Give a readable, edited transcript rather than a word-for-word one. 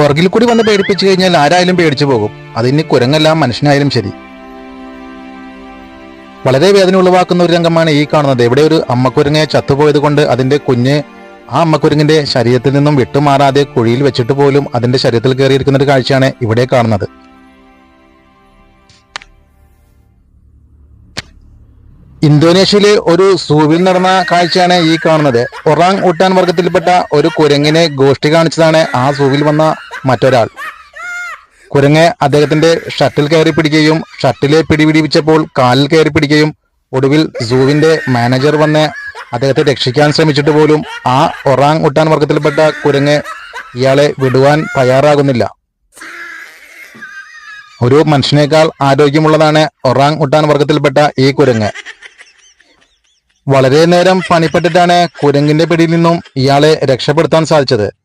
പുറകിൽ കൂടി വന്ന് പേടിപ്പിച്ചു കഴിഞ്ഞാൽ ആരായാലും പേടിച്ചു പോകും. അതിന് കുരങ്ങല്ല, മനുഷ്യനായാലും ശരി. വളരെ വേദന ഉളവാക്കുന്ന ഒരു രംഗമാണ് ഈ കാണുന്നത്. ഇവിടെ ഒരു അമ്മക്കുരങ്ങെ ചത്തുപോയത് കൊണ്ട് അതിന്റെ കുഞ്ഞ് ആ അമ്മക്കുരങ്ങിന്റെ ശരീരത്തിൽ നിന്നും വിട്ടുമാറാതെ കുഴിയിൽ വെച്ചിട്ട് പോലും അതിന്റെ ശരീരത്തിൽ കയറിയിരിക്കുന്ന ഒരു കാഴ്ചയാണ് ഇവിടെ കാണുന്നത്. ഇന്തോനേഷ്യയിലെ ഒരു സൂവിൽ നടന്ന കാഴ്ചയാണ് ഈ കാണുന്നത്. ഒറാങ് ഊട്ടാൻ വർഗത്തിൽപ്പെട്ട ഒരു കുരങ്ങിനെ ഗോഷ്ടി കാണിച്ചതാണ് ആ സൂവിൽ വന്ന മറ്റൊരാൾ. കുരങ്ങ് അദ്ദേഹത്തിന്റെ ഷട്ടിൽ കയറി പിടിക്കുകയും ഷട്ടിലെ പിടിപിടിപ്പിച്ചപ്പോൾ കാലിൽ കയറി പിടിക്കുകയും ഒടുവിൽ സൂവിന്റെ മാനേജർ വന്ന് അദ്ദേഹത്തെ രക്ഷിക്കാൻ ശ്രമിച്ചിട്ട് പോലും ആ ഒറാങ് ഊട്ടാൻ വർഗത്തിൽപ്പെട്ട കുരങ്ങ് ഇയാളെ വിടുവാൻ തയ്യാറാകുന്നില്ല. ഒരു മനുഷ്യനേക്കാൾ ആരോഗ്യമുള്ളതാണ് ഒറാങ് ഊട്ടാൻ വർഗത്തിൽപ്പെട്ട ഈ കുരങ്ങ്. വളരെ നേരം പണിപ്പെട്ടിട്ടാണ് കുരങ്ങിന്റെ പിടിയിൽ നിന്നും ഇയാളെ രക്ഷപ്പെടുത്താൻ സാധിച്ചത്.